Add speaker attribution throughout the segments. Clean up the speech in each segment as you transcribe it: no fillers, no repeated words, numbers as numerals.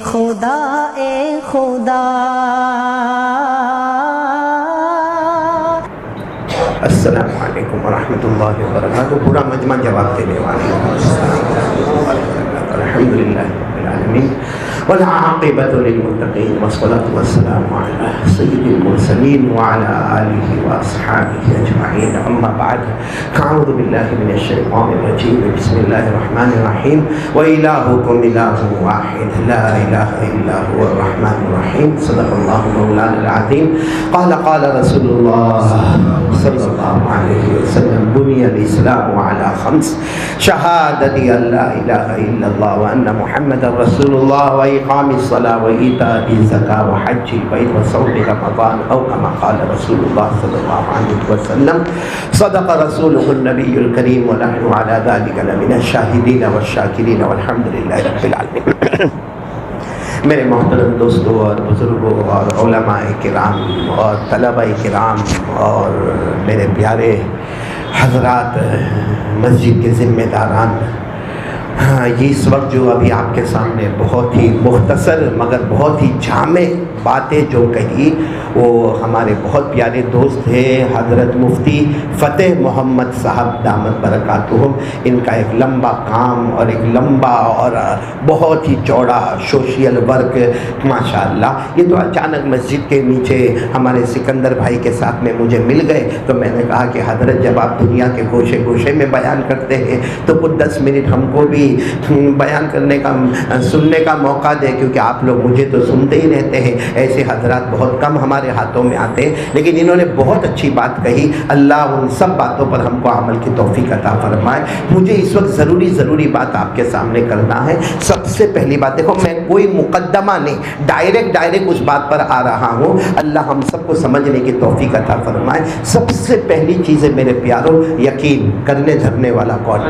Speaker 1: خدا اے خدا.
Speaker 2: السلام علیکم ورحمۃ اللہ وبرکاتہ. پورا مجمع جواب دینے والے. الحمدللہ رب العالمین والعاقبۃ للمتقین والصلاۃ والسلام علی سید المرسلین وعلی آلہ واصحابہ اجمعین. اما بعد اعوذ باللہ من الشیطان الرجیم. بسم اللہ الرحمن الرحیم. وإلہکم الہ واحد لا الہ الا هو الرحمن الرحیم. صدق اللہ مولانا العظیم. قال رسول اللہ صلی اللہ علیہ وسلم بنی الاسلام علی خمس شہادت ان لا الہ الا اللہ وان محمد رسول اللہ واقام الصلاۃ وایتاء الزکاۃ وحج البیت وصوم رمضان او کما قال رسول اللہ صلی اللہ علیہ وسلم. صدق رسولہ النبی الکریم ونحن علی ذلک لمن الشاہدین والشاکرین والحمد للہ رب العالمین. میرے محترم دوستوں اور بزرگوں اور علماء کرام اور طلباء کرام اور میرے پیارے حضرات مسجد کے ذمہ داران، یہ اس وقت جو ابھی آپ کے سامنے بہت ہی مختصر مگر بہت ہی جامع باتیں جو کہی، وہ ہمارے بہت پیارے دوست ہیں حضرت مفتی فتح محمد صاحب دامت برکاتہم. ان کا ایک لمبا کام اور ایک لمبا اور بہت ہی چوڑا سوشل ورک ماشاءاللہ. یہ تو اچانک مسجد کے نیچے ہمارے سکندر بھائی کے ساتھ میں مجھے مل گئے، تو میں نے کہا کہ حضرت جب آپ دنیا کے گوشے گوشے میں بیان کرتے ہیں تو کچھ 10 منٹ ہم کو بھی بیان کرنے کا سننے کا موقع دے، کیونکہ آپ لوگ مجھے تو سنتے ہی رہتے ہیں. ایسے حضرات بہت کم ہمارے ہاتھوں میں آتے ہیں، لیکن انہوں نے بہت اچھی بات کہی. اللہ ان سب باتوں پر ہم کو عمل کی توفیق عطا فرمائے. مجھے اس وقت ضروری بات آپ کے سامنے کرنا ہے. سب سے پہلی بات دیکھو، میں کوئی مقدمہ نہیں، ڈائریکٹ اس بات پر آ رہا ہوں. اللہ ہم سب کو سمجھنے کی توفیق عطا فرمائے. سب سے پہلی چیز ہے میرے پیاروں، یقین کرنے دھرنے والا کون؟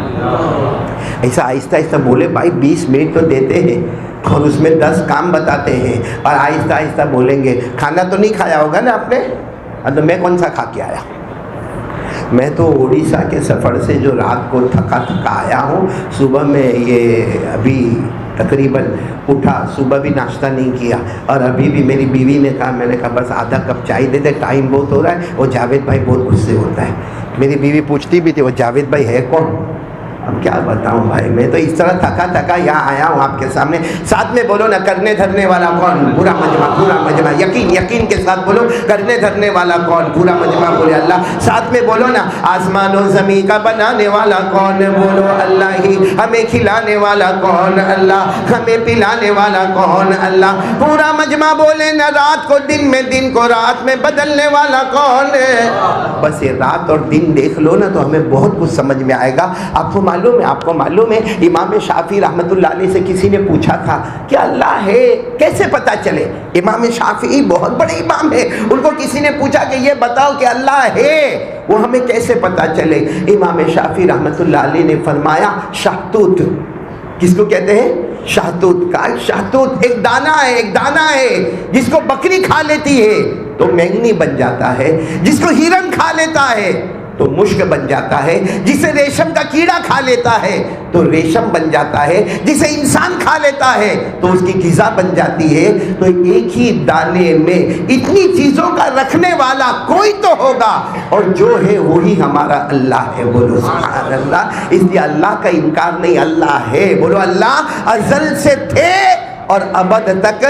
Speaker 2: ایسا آہستہ آہستہ بولے بھائی، 20 منٹ تو دیتے ہیں اور اس میں 10 کام بتاتے ہیں، اور آہستہ آہستہ بولیں گے. کھانا تو نہیں کھایا ہوگا نا آپ نے؟ تو میں کون سا کھا کے آیا؟ میں تو اڑیسہ کے سفر سے جو رات کو تھکا آیا ہوں. صبح میں یہ ابھی تقریباً اٹھا، صبح بھی ناشتہ نہیں کیا، اور ابھی بھی میری بیوی نے کہا، میں نے کہا بس آدھا کپ چائے دے دے، ٹائم بہت ہو رہا ہے. وہ جاوید بھائی بہت غصے ہوتا ہے. میری بیوی پوچھتی بھی تھی وہ جاوید بھائی ہے کون؟ اب کیا بتاؤں بھائی، میں تو اس طرح تھکا یہاں آیا ہوں آپ کے سامنے. ساتھ میں بولو نا، کرنے دھرنے والا کون؟ پورا مجمع یقین کے ساتھ بولو، کرنے دھرنے والا کون؟ پورا مجمع بولے اللہ. ساتھ میں بولو نا، آسمان و زمین کا بنانے والا کون؟ بولو اللہ ہی. ہمیں کھلانے والا کون؟ اللہ. ہمیں پلانے والا کون؟ اللہ. پورا مجمع بولے نا، رات کو دن میں، دن کو رات میں بدلنے والا کون ہے؟ بس یہ رات اور دن دیکھ لو نا تو ہمیں بہت کچھ سمجھ میں آئے گا. آپ کو معلوم ہے امام شافعی رحمۃ اللہ علیہ سے کسی نے پوچھا تھا کہ اللہ ہے کیسے پتہ چلے؟ امام شافعی بہت بڑے امام ہیں، ان کو کسی نے پوچھا کہ یہ بتاؤ کہ اللہ ہے وہ ہمیں کیسے پتہ چلے؟ امام شافعی رحمۃ اللہ علیہ نے فرمایا شہتوت. کس کو کہتے ہیں؟ شہتوت. کا شہتوت ایک دانہ ہے جس کو بکری کھا لیتی ہے تو مینگنی بن جاتا ہے، جس کو ہرن کھا لیتا ہے تو مشک بن جاتا ہے، جسے ریشم کا کیڑا کھا لیتا ہے تو ریشم بن جاتا ہے، جسے انسان کھا لیتا ہے تو اس کی غذا بن جاتی ہے. تو ایک ہی دانے میں اتنی چیزوں کا رکھنے والا کوئی تو ہوگا، اور جو ہے وہی ہمارا اللہ ہے. بولو سبحان اللہ. اس لیے اللہ کا انکار نہیں، اللہ ہے. بولو اللہ ازل سے تھے اور ابد تک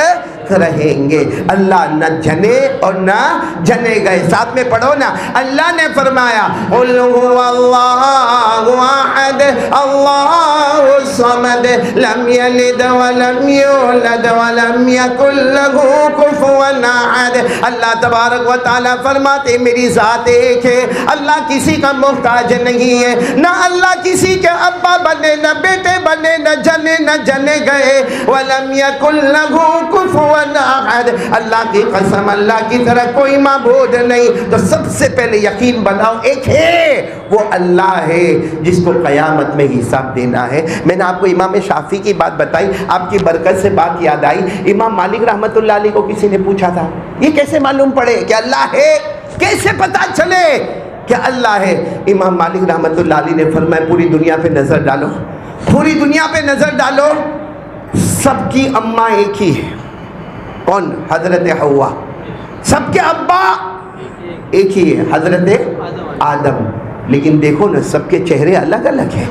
Speaker 2: رہیں گے. اللہ نہ جنے اور نہ جنے گئے. ساتھ میں پڑھو نا، اللہ نے فرمایا قل هو اللہ احد اللہ الصمد لم یلد ولم یولد ولم یکن له کفوا احد. اللہ تبارک و تعالی فرماتے میری ذات ایک ہے، اللہ کسی کا محتاج نہیں ہے، نہ اللہ کسی کے ابا بنے، نہ بیٹے بنے، نہ جنے گئے. ولم یکن له کفوا احد. اللہ کی قسم، اللہ کی طرح کوئی معبود نہیں. تو سب سے پہلے یقین بناؤ ایک ہے، وہ اللہ ہے جس کو قیامت میں حساب دینا ہے. میں نے آپ کو امام شافعی کی بات بتائی، آپ کی برکت سے بات یاد آئی. امام مالک رحمۃ اللہ علیہ کو کسی نے پوچھا تھا یہ کیسے معلوم پڑے کہ اللہ ہے، کیسے پتا چلے کہ اللہ ہے؟ امام مالک رحمۃ اللہ علیہ نے فرمایا پوری دنیا پہ نظر ڈالو، سب کی اماں ایک ہی ہے. کون؟ حضرت حوا. سب کے ابا ایک ہی ہے، حضرت آدم. لیکن دیکھو نا، سب کے چہرے الگ الگ ہیں.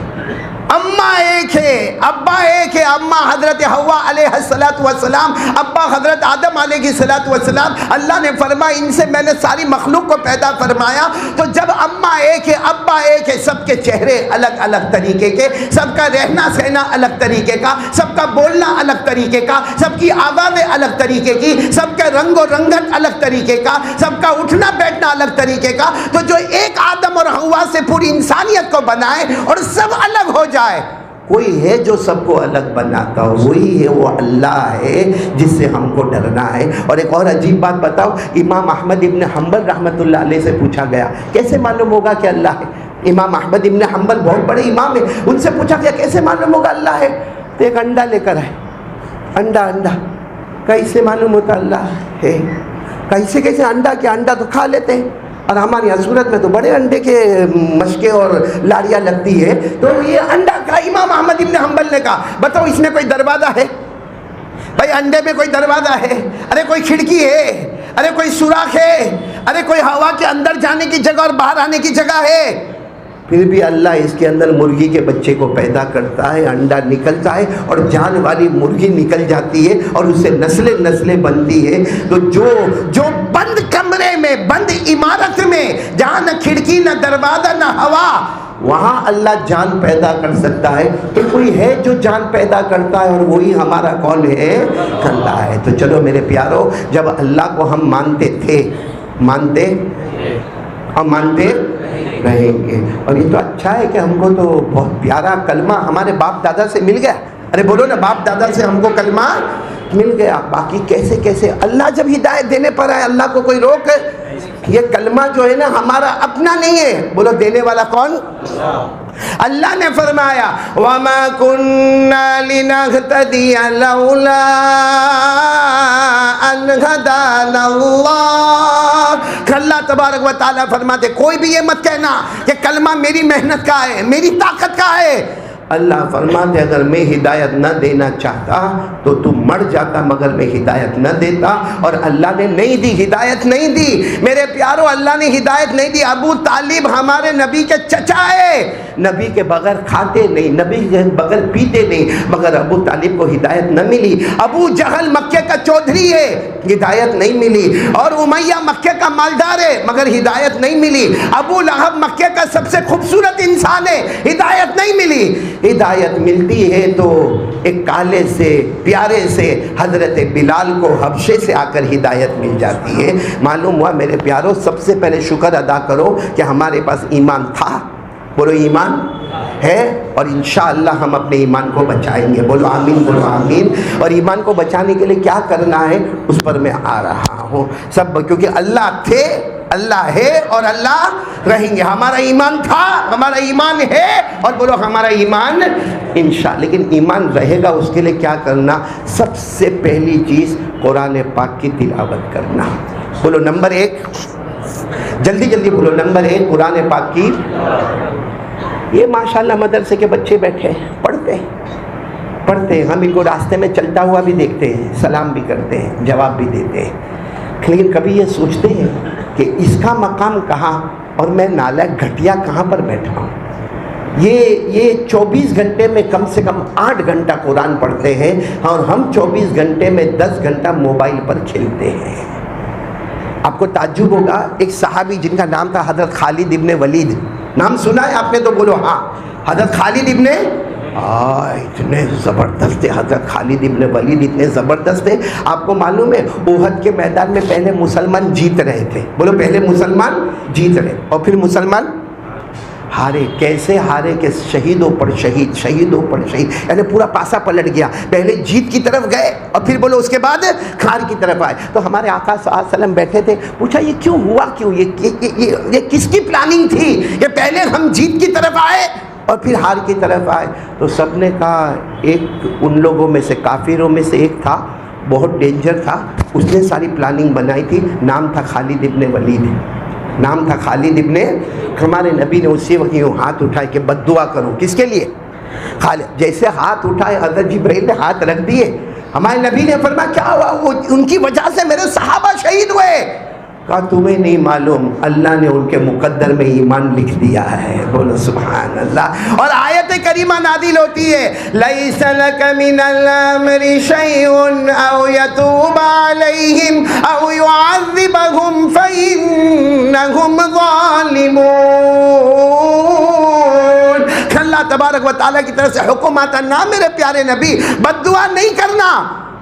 Speaker 2: اماں ایک ہے، ابا ایک ہے. اماں حضرت حوا علیہ السلام، ابا حضرت آدم علیہ السلام. اللہ نے فرمایا ان سے میں نے ساری مخلوق کو پیدا فرمایا. تو جب اماں ایک ہے، ابا ایک ہے، سب کے چہرے الگ الگ طریقے کے، سب کا رہنا سہنا الگ طریقے کا، سب کا بولنا الگ طریقے کا، سب کی آوازیں الگ طریقے کی، سب کا رنگ و رنگت الگ طریقے کا، سب کا اٹھنا بیٹھنا الگ طریقے کا. تو جو ایک آدم اور حوا سے پوری انسانیت کو بنائے اور سب الگ ہو جائے، کوئی ہے جو سب کو الگ بناتا ہو، وہی ہے، وہ اللہ ہے جس سے ہم کو ڈرنا ہے. اور ایک اور عجیب بات بتاؤ، امام احمد ابن حنبل رحمۃ اللہ علیہ سے پوچھا گیا کیسے معلوم ہوگا کہ اللہ ہے. امام احمد ابن حنبل بہت بڑے امام ہیں، ان سے پوچھا گیا کیسے معلوم ہوگا اللہ ہے. تو ایک انڈا لے کر آئے. انڈا کیسے معلوم ہوتا اللہ ہے؟ کیسے انڈا؟ کیا انڈا تو کھا لیتے ہیں، اور ہماری یہاں صورت میں تو بڑے انڈے کے مشکے اور لاڑیاں لگتی ہے. تو یہ انڈا کا امام احمد ابن حنبل نے کہا بتاؤ اس میں کوئی دروازہ ہے؟ بھائی انڈے میں کوئی دروازہ ہے؟ ارے کوئی کھڑکی ہے؟ ارے کوئی سوراخ ہے؟ ارے کوئی ہوا کے اندر جانے کی جگہ اور باہر آنے کی جگہ ہے؟ پھر بھی اللہ اس کے اندر مرغی کے بچے کو پیدا کرتا ہے، انڈا نکلتا ہے اور جان والی مرغی نکل جاتی ہے اور اس سے نسلیں بنتی ہے. تو جو بند کمرے میں، بند عمارت میں، جہاں نہ کھڑکی نہ دروازہ نہ ہوا، وہاں اللہ جان پیدا کر سکتا ہے. تو کوئی ہے جو جان پیدا کرتا ہے، اور وہی ہمارا کون ہے؟ اللہ ہے. تو چلو میرے پیارو، جب اللہ کو ہم مانتے تھے، مانتے اور مانتے رہیں گے. اور یہ تو اچھا ہے کہ ہم کو تو بہت پیارا کلمہ ہمارے باپ دادا سے مل گیا. ارے بولو نا، باپ دادا سے ہم کو کلمہ مل گیا. باقی کیسے اللہ جب ہدایت دینے پر آئے، اللہ کو کوئی روک؟ یہ کلمہ جو ہے نا ہمارا اپنا نہیں ہے. بولو دینے والا کون؟ اللہ نے فرمایا وَمَا كُنَّا لِنَهْتَدِيَ لَوْلَا أَنْ هَدَانَا اللَّهُ. اللہ تبارک و تعالیٰ فرماتے کوئی بھی یہ مت کہنا کہ کلمہ میری محنت کا ہے، میری طاقت کا ہے. اللہ فرماتے اگر میں ہدایت نہ دینا چاہتا تو تم مر جاتا، مگر میں ہدایت نہ دیتا. اور اللہ نے نہیں دی، ہدایت نہیں دی. میرے پیارو، اللہ نے ہدایت نہیں دی. ابو طالب ہمارے نبی کے چچا ہے، نبی کے بغیر کھاتے نہیں، نبی کے بغیر پیتے نہیں، مگر ابو طالب کو ہدایت نہ ملی. ابو جہل مکے کا چودھری ہے، ہدایت نہیں ملی. اور امیہ مکے کا مالدار ہے، مگر ہدایت نہیں ملی. ابو لہب مکے کا سب سے خوبصورت انسان ہے، ہدایت نہیں ملی. ہدایت ملتی ہے تو ایک کالے سے پیارے سے حضرت بلال کو حبشے سے آ کر ہدایت مل جاتی ہے. معلوم ہوا میرے پیارو، سب سے پہلے شکر ادا کرو کہ ہمارے پاس ایمان تھا. بولو ایمان ہے، اور انشاءاللہ ہم اپنے ایمان کو بچائیں گے. بولو آمین، بولو آمین. اور ایمان کو بچانے کے لیے کیا کرنا ہے اس پر میں آ رہا ہوں سب، کیونکہ اللہ تھے، اللہ ہے اور اللہ رہیں گے. ہمارا ایمان تھا، ہمارا ایمان ہے، اور بولو ہمارا ایمان انشاءاللہ. لیکن ایمان رہے گا اس کے لیے کیا کرنا؟ سب سے پہلی چیز قرآن پاک کی تلاوت کرنا. بولو نمبر 1، جلدی بولو. نمبر 1 قرآن پاک کی. یہ ماشاءاللہ مدرسے کے بچے بیٹھے پڑھتے ہیں، ہم ان کو راستے میں چلتا ہوا بھی دیکھتے ہیں، سلام بھی کرتے ہیں، جواب بھی دیتے ہیں. لیکن کبھی یہ سوچتے ہیں کہ اس کا مقام کہاں اور میں نالائق گھٹیا کہاں پر بیٹھا ہوں؟ یہ 24 گھنٹے میں کم سے کم 8 گھنٹہ قرآن پڑھتے ہیں، اور ہم 24 گھنٹے میں 10 گھنٹہ موبائل پر کھیلتے ہیں. آپ کو تعجب ہوگا، ایک صحابی جن کا نام تھا حضرت خالد ابن ولید، نام سنا ہے آپ نے تو بولو ہاں. حضرت خالد ابن اتنے زبردست تھے، حضرت خالد ابن ولید اتنے زبردست تھے. آپ کو معلوم ہے احد کے میدان میں پہلے مسلمان جیت رہے تھے. بولو پہلے مسلمان جیت رہے اور پھر مسلمان ہارے. کیسے ہارے کہ شہیدوں پر شہید، یعنی پورا پاسا پلٹ گیا. پہلے جیت کی طرف گئے اور پھر بولو اس کے بعد ہار کی طرف آئے. تو ہمارے آقا صلی اللہ علیہ وسلم بیٹھے تھے، پوچھا یہ کیوں ہوا، یہ کس کی پلاننگ تھی کہ پہلے ہم جیت کی طرف آئے اور پھر ہار کی طرف آئے؟ تو سب نے کہا ایک ان لوگوں میں سے، کافروں میں سے ایک تھا، بہت ڈینجر تھا، اس نے ساری پلاننگ بنائی تھی. نام تھا خالد ابن ولید، نام تھا خالد ابن. ہمارے نبی نے اسی وقت یوں ہاتھ اٹھائے کہ بد دعا کرو. کس کے لیے؟ جیسے ہاتھ اٹھائے حضرت جبرائیل نے ہاتھ رکھ دیے، ہمارے نبی نے فرمایا کیا ہوا؟ وہ ان کی وجہ سے میرے صحابہ شہید ہوئے۔ کہا تمہیں نہیں معلوم، اللہ نے ان کے مقدر میں ایمان لکھ دیا ہے، بولو سبحان اللہ۔ اور آیت کریمہ نازل ہوتی ہے لیس لک من الامر شیء او یتوب علیہم او یعذبہم فانہم ظالمون۔ اللہ تبارک و تعالیٰ کی طرف سے حکم آتا نہ میرے پیارے نبی بد دعا نہیں کرنا۔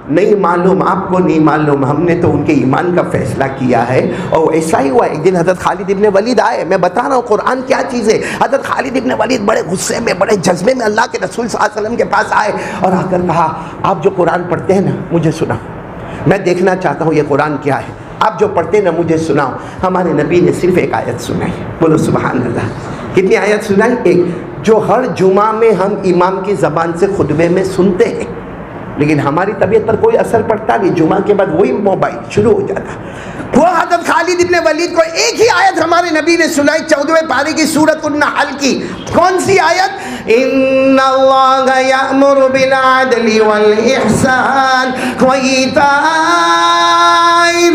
Speaker 2: نہیں معلوم، آپ کو نہیں معلوم، ہم نے تو ان کے ایمان کا فیصلہ کیا ہے۔ اور ایسا ہی ہوا، ایک دن حضرت خالد ابن ولید آئے، میں بتا رہا ہوں قرآن کیا چیز ہے۔ حضرت خالد ابن ولید بڑے غصے میں، بڑے جذبے میں اللہ کے رسول صلی اللہ علیہ وسلم کے پاس آئے اور آ کر کہا آپ جو قرآن پڑھتے ہیں نا مجھے سنا، میں دیکھنا چاہتا ہوں یہ قرآن کیا ہے، آپ جو پڑھتے ہیں نا مجھے سناؤ۔ ہمارے نبی نے صرف ایک آیت سنائی، بولو سبحان اللہ۔ کتنی آیت سنائی؟ ایک، جو ہر جمعہ میں ہم امام کی زبان سے خطبے میں سنتے ہیں، لیکن ہماری طبیعت پر کوئی اثر پڑتا نہیں، جمعہ کے بعد وہی موبائل شروع ہو جاتا۔ وہ حضرت خالد ابن ولید کو ایک ہی آیت ہمارے نبی نے سنائی 14ویں پارے کی سورۃ النحل کی۔ کون سی آیت؟ ان اللہ یأمر بالعدل والإحسان وإیتاء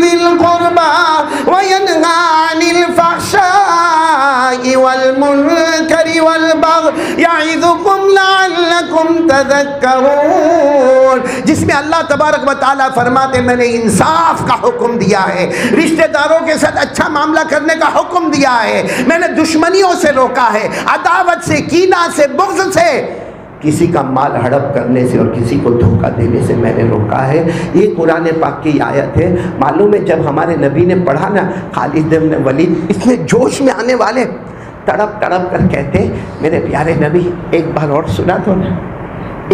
Speaker 2: ذی القربى وینہی عن الفحشاء والمنکر والبغی یعظکم لعلکم تذکرون، جس میں اللہ تبارک و تعالیٰ فرماتے میں نے انصاف کا حکم دیا ہے، رشتہ داروں کے ساتھ اچھا معاملہ کرنے کا حکم دیا ہے، میں نے دشمنیوں سے روکا ہے، عداوت سے، کینہ سے، بغض سے، کسی کا مال ہڑپ کرنے سے اور کسی کو دھوکہ دینے سے میں نے روکا ہے۔ یہ قرآن پاک کی آیت ہے۔ معلوم ہے جب ہمارے نبی نے پڑھا نا، خالد بن ولید اس میں جوش میں آنے والے تڑپ تڑپ کر کہتے میرے پیارے نبی ایک بار اور سنا دو نا،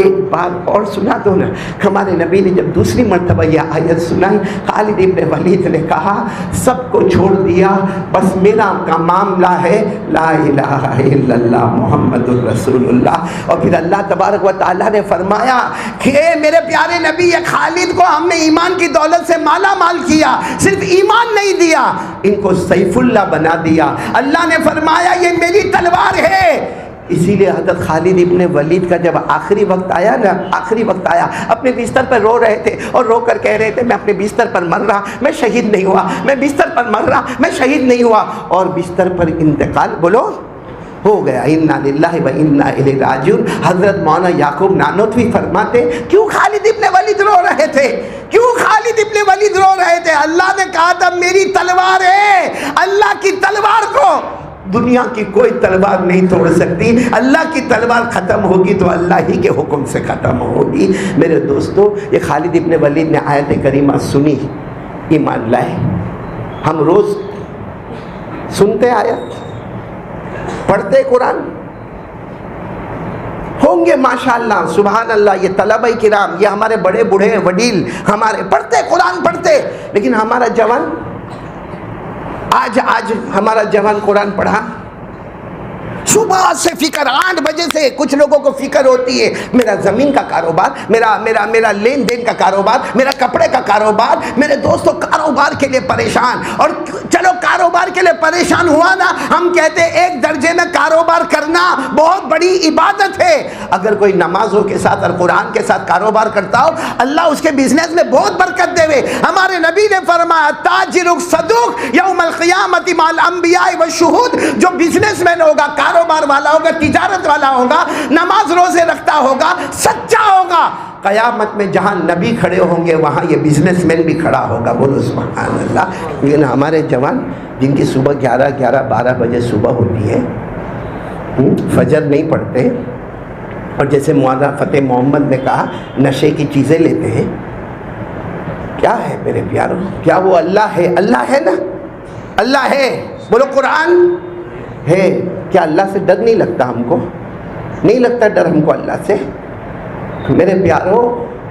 Speaker 2: ایک بار اور سنا دو نا۔ ہمارے نبی نے جب دوسری مرتبہ یہ آیت سنائی، خالد ابن ولید نے کہا سب کو چھوڑ دیا، بس میرا کا معاملہ ہے لا الہ الا اللہ محمد الرسول اللہ۔ اور پھر اللہ تبارک و تعالیٰ نے فرمایا کہ اے میرے پیارے نبی، یہ خالد کو ہم نے ایمان کی دولت سے مالا مال کیا، صرف ایمان نہیں دیا، ان کو سیف اللہ بنا دیا۔ اللہ نے فرمایا یہ میری تلوار ہے۔ اسی لیے حضرت خالد ابن ولید کا جب آخری وقت آیا نا، آخری وقت آیا، اپنے بستر پر رو رہے تھے اور رو کر کہہ رہے تھے میں اپنے بستر پر مر رہا، میں شہید نہیں ہوا، میں بستر پر مر رہا، میں شہید نہیں ہوا، اور بستر پر انتقال بولو ہو گیا۔ انا للہ و انا الیہ راجعون۔ حضرت مولانا یعقوب نانوتوی فرماتے کیوں خالد ابن ولید رو رہے تھے، کیوں خالد ابن ولید رو رہے تھے؟ اللہ نے کہا تھا میری تلوار ہے، اللہ کی تلوار کو دنیا کی کوئی تلوار نہیں توڑ سکتی۔ اللہ کی تلوار ختم ہوگی تو اللہ ہی کے حکم سے ختم ہوگی۔ میرے دوستو، یہ خالد ابن ولید نے آیت کریمہ سنی، ایمان لائے۔ ہم روز سنتے آیت، پڑھتے قرآن، ہوں گے ماشاءاللہ سبحان اللہ یہ طلبہ کرام، یہ ہمارے بڑے بوڑھے وڈیل ہمارے پڑھتے قرآن پڑھتے، لیکن ہمارا جوان آج ہمارا جوان قرآن پڑھا؟ صبح سے فکر، 8 بجے سے کچھ لوگوں کو فکر ہوتی ہے میرا زمین کا کاروبار، میرا لین دین کا کاروبار، میرا کپڑے کا کاروبار۔ میرے دوستوں کاروبار کے لیے پریشان، اور چلو کاروبار کے لیے پریشان ہوا نا، ہم کہتے ایک درجے میں کاروبار کرنا بہت بڑی عبادت ہے۔ اگر کوئی نمازوں کے ساتھ اور قرآن کے ساتھ کاروبار کرتا ہو اللہ اس کے بزنس میں بہت برکت دے۔ ہمارے نبی نے فرمایا تاجر صدوق یوم القیامت مع الانبیاء والشہود، جو بزنس مین ہوگا، کاروبار والا ہوگا، تجارت والا ہوگا، نماز روزے رکھتا ہوگا، سچا ہوگا، قیامت میں جہاں نبی کھڑے ہوں گے وہاں یہ بزنس مین بھی کھڑا ہوگا، بولو سبحان اللہ۔ لیکن ہمارے جوان جن کی صبح 11-12 بجے صبح ہوتی ہے، فجر نہیں پڑھتے، اور جیسے مولانا فتح محمد نے کہا نشے کی چیزیں لیتے ہیں۔ کیا ہے میرے پیارو؟ کیا وہ اللہ ہے؟ اللہ ہے نا، اللہ ہے، بولو قرآن ہے۔ کیا اللہ سے ڈر نہیں لگتا ہم کو؟ نہیں لگتا ڈر ہم کو اللہ سے؟ میرے پیارو،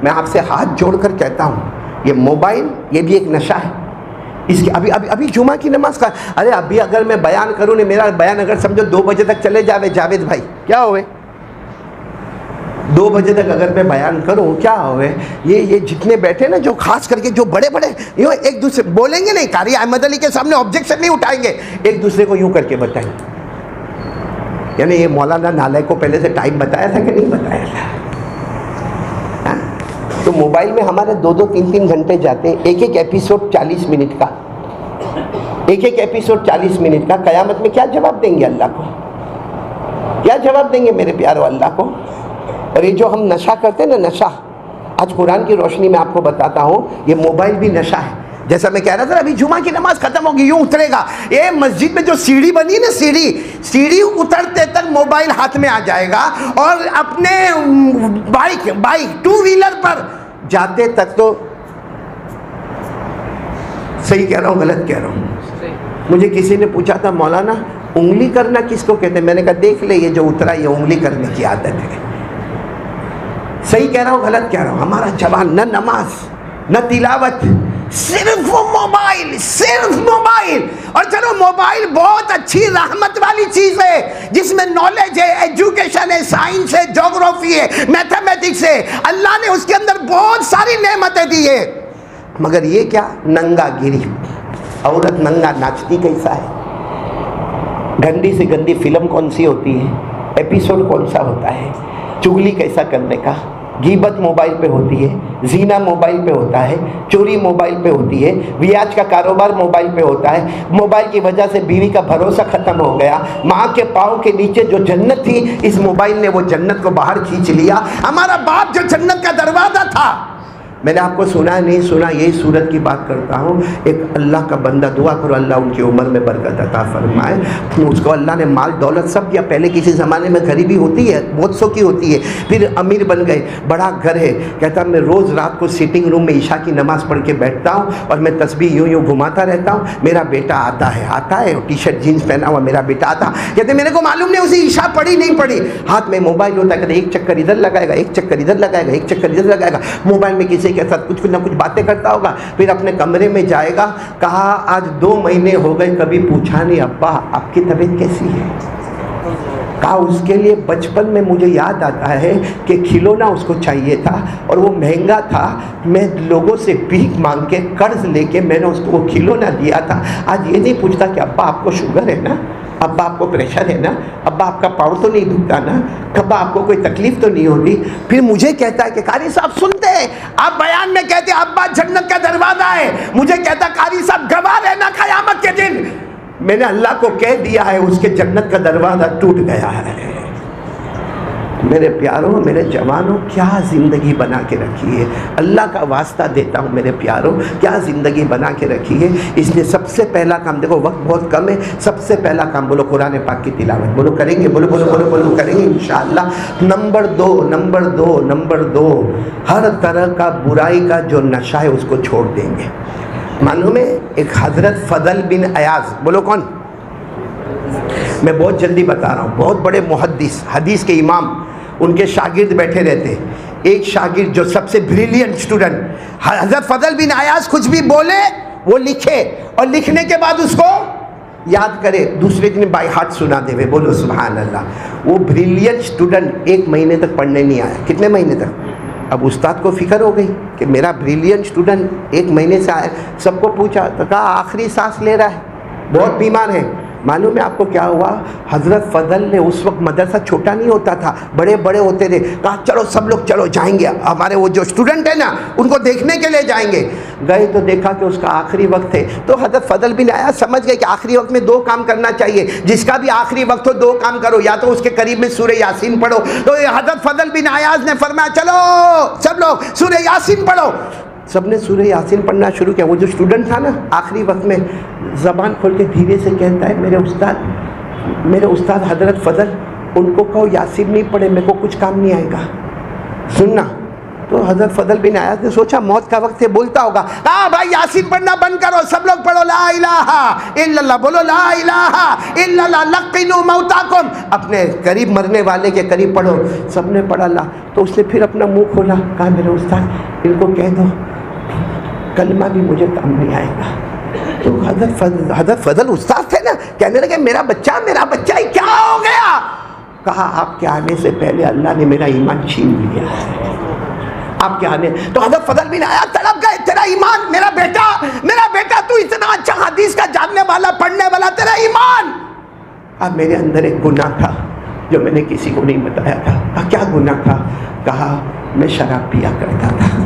Speaker 2: میں آپ سے ہاتھ جوڑ کر کہتا ہوں یہ موبائل یہ بھی ایک نشہ ہے۔ اس کی ابھی جمعہ کی نماز کا، ارے ابھی اگر میں بیان کروں نہیں، میرا بیان اگر سمجھو 2 بجے تک چلے جاوے جاوید بھائی، کیا ہوئے 2 بجے تک اگر میں بیان کروں کیا ہوئے؟ یہ جتنے بیٹھے نا، جو خاص کر کے جو بڑے یوں ایک دوسرے بولیں گے نہیں، قاری احمد علی کے سامنے آبجیکشن نہیں اٹھائیں گے، ایک دوسرے کو یوں کر کے بتائیں یعنی یہ مولانا نالائق کو پہلے سے ٹائم بتایا تھا کہ نہیں بتایا تھا؟ ہاں؟ تو موبائل میں ہمارے 2-3 گھنٹے جاتے ہیں، ایک ایپیسوڈ 40 منٹ کا، ایک ایپیسوڈ 40 منٹ کا. قیامت میں کیا جواب دیں گے اللہ کو؟ کیا جواب دیں گے میرے پیارو اللہ کو؟ اور یہ جو ہم نشہ کرتے ہیں نا، نشہ، آج قرآن کی روشنی میں آپ کو بتاتا ہوں، یہ موبائل بھی نشہ ہے. جیسا میں کہہ رہا تھا ابھی، جمعہ کی نماز ختم ہوگی، یوں اترے گا، یہ مسجد میں جو سیڑھی بنی نا، سیڑھی اترتے تک موبائل ہاتھ میں آ جائے گا، اور اپنے بائک 2 ویلر پر جاتے تک تو صحیح کہہ رہا ہوں غلط کہہ رہا ہوں؟ مجھے کسی نے پوچھا تھا مولانا انگلی کرنا کس کو کہتے ہیں؟ میں نے کہا دیکھ لے، یہ جو اترا یہ انگلی کرنے کی عادت ہے. صحیح کہہ رہا ہوں غلط کہہ رہا ہوں؟ ہمارا جوان نہ نماز نہ تلاوت، صرف موبائل، صرف موبائل. اور چلو موبائل بہت اچھی رحمت والی چیز ہے، جس میں نالج ہے، ایجوکیشن ہے، سائنس ہے، جغرافی ہے، میتھمیٹکس ہے، اللہ نے اس کے اندر بہت ساری نعمتیں دی ہے. مگر یہ کیا؟ ننگا گیری. عورت ننگا ناچتی کیسا ہے؟ گندی سے گندی فلم کون سی ہوتی ہے؟ ایپیسوڈ کون سا ہوتا ہے؟ چگلی کیسا کرنے کا؟ غیبت موبائل پہ ہوتی ہے، زنا موبائل پہ ہوتا ہے، چوری موبائل پہ ہوتی ہے، بیاج کا کاروبار موبائل پہ ہوتا ہے. موبائل کی وجہ سے بیوی کا بھروسہ ختم ہو گیا. ماں کے پاؤں کے نیچے جو جنت تھی، اس موبائل نے وہ جنت کو باہر کھینچ لیا. ہمارا باپ جو جنت کا دروازہ تھا، میں نے آپ کو سنا نہیں سنا، یہی صورت کی بات کرتا ہوں. ایک اللہ کا بندہ، دعا کرو اللہ ان کی عمر میں برکت عطا فرمائے. اس کو اللہ نے مال دولت سب دیا. پہلے کسی زمانے میں غریبی ہوتی ہے، بہت سو کی ہوتی ہے، پھر امیر بن گئے، بڑا گھر ہے. کہتا میں روز رات کو سیٹنگ روم میں عشاء کی نماز پڑھ کے بیٹھتا ہوں، اور میں تسبیح یوں گھماتا رہتا ہوں. میرا بیٹا آتا ہے، ٹی شرٹ جینس پہنا ہوا میرا بیٹا آتا. کہتے میرے کو معلوم نہیں اسی عشاء پڑھی نہیں پڑھی. ہاتھ میں موبائل ہوتا ہے، کہتے ایک چکر ادھر لگائے گا، ایک چکر ادھر لگائے گا، ایک چکر ادھر لگائے گا. موبائل میں کسی کے ساتھ کچھ نہ کچھ باتیں کرتا ہوگا. پھر اپنے کمرے میں جائے گا. کہا آج 2 مہینے ہو گئے کبھی پوچھا نہیں ابا آپ کی طبیعت کیسی ہے. کہا اس کے لیے بچپن میں مجھے یاد آتا ہے کہ کھلونا اس کو چاہیے تھا، اور وہ مہنگا تھا. میں لوگوں سے بھیک مانگ کے قرض لے کے میں نے اس کو وہ کھلونا دیا تھا. آج یہ نہیں پوچھتا کہ ابا آپ کو شوگر ہے نا، ابا آپ کو پریشر ہے نا، ابا آپ کا پاؤں تو نہیں دکھتا نا، ابا آپ کو کوئی تکلیف تو نہیں ہوتی. پھر مجھے کہتا ہے کہ قاری صاحب سنتے ہیں آپ بیان میں کہتے ہیں ابا جنت کا دروازہ ہے. مجھے کہتا قاری صاحب گواہ رہنا قیامت کے دن میں نے اللہ کو کہہ دیا ہے اس کے جنت کا دروازہ ٹوٹ گیا ہے. میرے پیاروں، میرے جوانوں، کیا زندگی بنا کے رکھی ہے. اللہ کا واسطہ دیتا ہوں میرے پیاروں، کیا زندگی بنا کے رکھی ہے. اس لیے سب سے پہلا کام، دیکھو وقت بہت کم ہے، سب سے پہلا کام بولو قرآن پاک کی تلاوت. بولو کریں گے، بولو بولو بولو بولو کریں گے انشاءاللہ. نمبر دو ہر طرح کا برائی کا جو نشہ ہے اس کو چھوڑ دیں گے. معلوم ہے ایک حضرت فضل بن ایاز، بولو کون؟ میں بہت جلدی بتا رہا ہوں، بہت بڑے محدث، حدیث کے امام، ان کے شاگرد بیٹھے رہتے. ایک شاگرد جو سب سے بریلینٹ اسٹوڈنٹ، حضرت فضل بن ایاز کچھ بھی بولے وہ لکھے، اور لکھنے کے بعد اس کو یاد کرے، دوسرے دن بائی ہارٹ سنا دے. بولو سبحان اللہ. وہ بریلینٹ اسٹوڈنٹ 1 مہینے تک پڑھنے نہیں آیا. کتنے مہینے تک؟ اب استاد کو فکر ہو گئی کہ میرا بریلینٹ اسٹوڈنٹ 1 مہینے سے آیا. سب کو پوچھا تو کہا آخری سانس لے رہا ہے، بہت بیمار ہے. معلوم ہے آپ کو کیا ہوا؟ حضرت فضل نے اس وقت مدرسہ چھوٹا نہیں ہوتا تھا، بڑے بڑے ہوتے تھے. کہا چلو سب لوگ چلو جائیں گے، ہمارے وہ جو اسٹوڈنٹ ہیں نا ان کو دیکھنے کے لیے جائیں گے. گئے تو دیکھا کہ اس کا آخری وقت ہے. تو حضرت فضل بن ایاز سمجھ گئے کہ آخری وقت میں 2 کام کرنا چاہیے. جس کا بھی آخری وقت ہو 2 کام کرو، یا تو اس کے قریب میں سورہ یاسین پڑھو. تو حضرت فضل بن ایاز نے فرمایا چلو سب لوگ سورہ یاسین پڑھو. سب نے سورہ یاسین پڑھنا شروع کیا. وہ جو اسٹوڈنٹ تھا نا آخری وقت میں زبان کھول کے دھیرے سے کہتا ہے میرے استاد حضرت فضل، ان کو کہو یاسین نہیں پڑھے، میرے کو کچھ کام نہیں آئے گا. سننا. تو حضرت فضل بن ایاز نے سوچا موت کا وقت ہے، بولتا ہوگا ہاں بھائی یاسین پڑھنا بند کرو، سب لوگ پڑھو لا الہ الا اللہ. بولو لا الہ الا اللہ. لقنوا موتاکم، اپنے قریب مرنے والے کے قریب پڑھو. سب نے پڑھا لا. تو اس نے پھر اپنا منہ کھولا، کہا میرے استاد ان کو کہہ دو کلمہ بھی مجھے کام نہیں آئے گا. تو حضرت فضل استاد تھے نا، کہنے لگے میرا بچہ ہی کیا ہو گیا؟ کہا آپ کے آنے سے پہلے اللہ نے میرا ایمان چھین لیا ہے. آپ کے آنے تو حضرت فضل بن ایاز تڑپ گئے، تیرا ایمان، میرا بیٹا تو اتنا اچھا حدیث کا جاننے والا، پڑھنے والا، تیرا ایمان. اب میرے اندر ایک گناہ تھا، جو میں نے کسی کو نہیں بتایا تھا۔ کیا گناہ تھا؟ کہا میں شراب پیا کرتا تھا،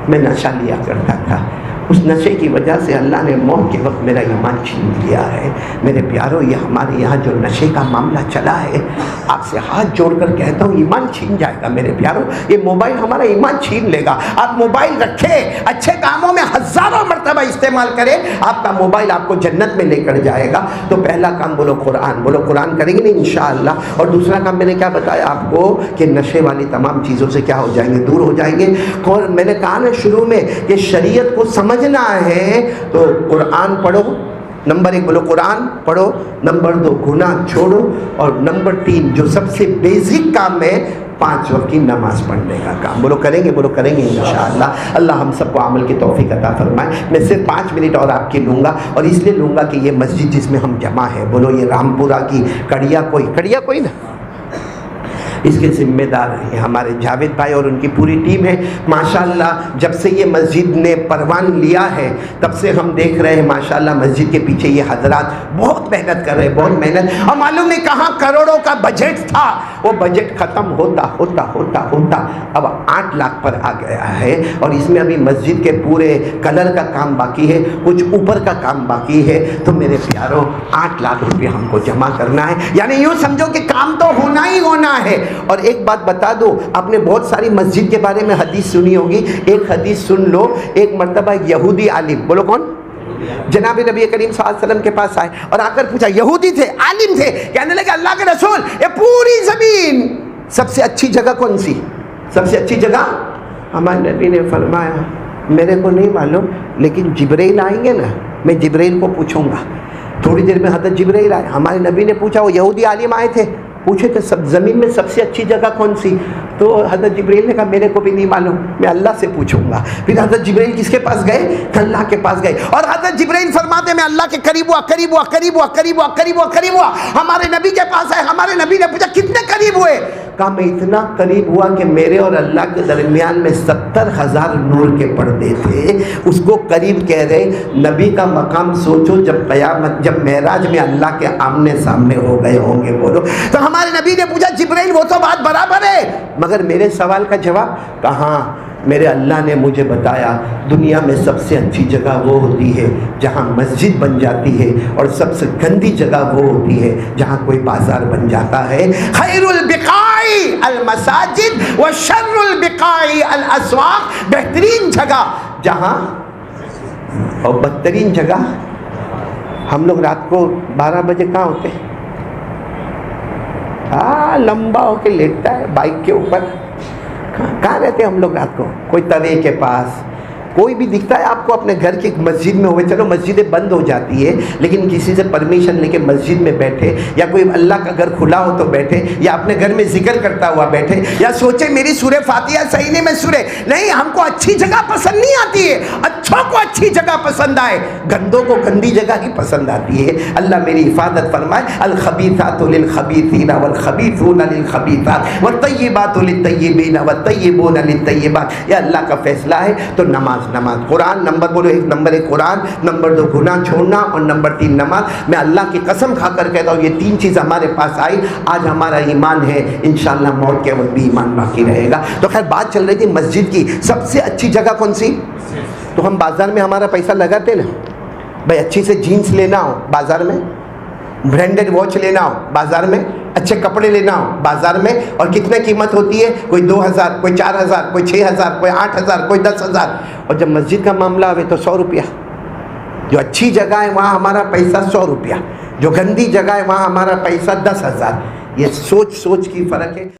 Speaker 2: میں نشہ لیا کرتا تھا، اس نشے کی وجہ سے اللہ نے موت کے وقت میرا ایمان چھین لیا ہے۔ میرے پیاروں، یہ ہمارے یہاں جو نشے کا معاملہ چلا ہے، آپ سے ہاتھ جوڑ کر کہتا ہوں ایمان چھین جائے گا میرے پیاروں۔ یہ موبائل ہمارا ایمان چھین لے گا۔ آپ موبائل رکھیں، اچھے کاموں میں ہزاروں مرتبہ استعمال کریں، آپ کا موبائل آپ کو جنت میں لے کر جائے گا۔ تو پہلا کام بولو قرآن، بولو قرآن کریں گے نا انشاءاللہ۔ اور دوسرا کام میں نے کیا بتایا آپ کو کہ نشے والی تمام چیزوں سے کیا ہو جائیں گے؟ دور ہو جائیں گے۔ اور میں نے کہا نا شروع میں کہ شریعت کو سمجھنا ہے تو قرآن پڑھو، نمبر 1 بولو قرآن پڑھو، نمبر 2 گناہ چھوڑو، اور نمبر 3 جو سب سے بیسک کام ہے 5 وقت کی نماز پڑھنے کا کام۔ بولو کریں گے، بولو کریں گے انشاءاللہ۔ اللہ ہم سب کو عمل کی توفیق عطا فرمائے۔ میں صرف 5 منٹ اور آپ کے لوں گا، اور اس لیے لوں گا کہ یہ مسجد جس میں ہم جمع ہیں، بولو یہ رامپورہ کی کڑیا کوئی نا، اس کے ذمہ دار ہیں ہمارے جاوید بھائی اور ان کی پوری ٹیم ہے ماشاءاللہ۔ جب سے یہ مسجد نے پروان لیا ہے تب سے ہم دیکھ رہے ہیں ماشاءاللہ مسجد کے پیچھے یہ حضرات بہت محنت کر رہے ہیں، بہت محنت۔ اور معلوم نہیں کہاں کروڑوں کا بجٹ تھا، وہ بجٹ ختم ہوتا اب 8 لاکھ پر آ گیا ہے، اور اس میں ابھی مسجد کے پورے کلر کا کام باقی ہے، کچھ اوپر کا کام باقی ہے۔ تو میرے پیاروں 8 لاکھ روپے ہم کو جمع کرنا ہے، یعنی یوں سمجھو کہ کام تو ہونا ہی ہونا ہے۔ اور ایک بات بتا دو، آپ نے بہت ساری مسجد کے بارے میں حدیث سنی ہوگی، ایک حدیث سن لو۔ ایک مرتبہ ایک یہودی عالم، بولو کون؟ جناب نبی کریم صلی اللہ علیہ وسلم کے پاس آئے اور آ کر پوچھا، یہودی تھے، عالم تھے، کہنے لگے اللہ کے رسول یہ پوری زمین سب سے اچھی جگہ کون سی؟ سب سے اچھی جگہ؟ ہمارے نبی نے فرمایا میرے کو نہیں معلوم، لیکن جبرائیل آئیں گے نا، میں جبرائیل کو پوچھوں گا۔ تھوڑی دیر میں حضرت جبرائیل آئے، ہمارے نبی نے پوچھا، وہ یہودی عالم آئے تھے، پوچھے تھے سب زمین میں سب سے اچھی جگہ کون سی؟ تو حضرت جبرائیل نے کہا میرے کو بھی نہیں معلوم، میں اللہ سے پوچھوں گا۔ پھر حضرت جبرائیل کس کے پاس گئے؟ اللہ کے پاس گئے، اور حضرت جبرائیل فرماتے میں اللہ کے قریب ہوا، ہمارے نبی کے پاس آئے، ہمارے نبی نے پوچھا کتنے قریب ہوئے؟ کہا میں اتنا قریب ہوا کہ میرے اور اللہ کے درمیان میں 70,000 نور کے پردے تھے۔ اس کو قریب کہہ رہے، نبی کا مقام سوچو جب قیامت، جب معراج میں اللہ کے آمنے سامنے ہو گئے ہوں گے، بولو۔ تو ہمارے نبی نے پوچھا جبرائیل وہ تو بات برابر ہے، مگر میرے سوال کا جواب کہاں؟ میرے اللہ نے مجھے بتایا دنیا میں سب سے اچھی جگہ وہ ہوتی ہے جہاں مسجد بن جاتی ہے، اور سب سے گندی جگہ وہ ہوتی ہے جہاں کوئی بازار بن جاتا ہے۔ خیر البقاع المساجد وشر البقاع الاسواق، بہترین جگہ جہاں اور بدترین جگہ۔ ہم لوگ رات کو 12 بجے کہاں ہوتے ہیں؟ لمبا ہو کے لیٹتا ہے بائک کے اوپر۔ کہاں رہتے ہیں ہم لوگ رات کو؟ کوئی توے کے پاس، کوئی بھی دکھتا ہے آپ کو اپنے گھر کی مسجد میں ہوئے، چلو مسجدیں بند ہو جاتی ہے لیکن کسی سے پرمیشن لے کے مسجد میں بیٹھے، یا کوئی اللہ کا گھر کھلا ہو تو بیٹھے، یا اپنے گھر میں ذکر کرتا ہوا بیٹھے، یا سوچے میری سورہ فاتحہ صحیح نہیں، میں سورہ نہیں۔ ہم کو اچھی جگہ پسند نہیں آتی ہے، اچھوں کو اچھی جگہ پسند آئے، گندوں کو گندی جگہ ہی پسند آتی ہے۔ اللہ میری حفاظت فرمائے۔ الخبیثات للخبیثین والخبیثون للخبیثات والطیبات للطیبین والطیبون للطیبات۔ یہ اللہ کا فیصلہ ہے۔ تو نماز قرآن نمبر بولو، نمبر 1 قرآن، نمبر 2 گناہ چھوڑنا، اور نمبر 3 نماز۔ میں اللہ کی قسم کھا کر کہتا ہوں یہ 3 چیز ہمارے پاس آئی، آج ہمارا ایمان ہے، انشاءاللہ موت کے وقت بھی ایمان باقی رہے گا۔ تو خیر بات چل رہی تھی مسجد کی، سب سے اچھی جگہ کون سی؟ تو ہم بازار میں ہمارا پیسہ لگاتے نا بھائی، اچھی سے جینس لینا ہو بازار میں، برانڈڈ واچ لینا ہو بازار میں، اچھے کپڑے لینا ہو بازار میں، اور کتنے قیمت ہوتی ہے؟ کوئی 2,000، کوئی 4,000، کوئی 6,000، کوئی 8,000، کوئی 10,000۔ اور جب مسجد کا معاملہ آئے تو 100 روپیہ۔ جو اچھی جگہ ہے وہاں ہمارا پیسہ 100 روپیہ، جو گندی جگہ ہے وہاں ہمارا پیسہ 10,000۔ یہ سوچ کی فرق ہے۔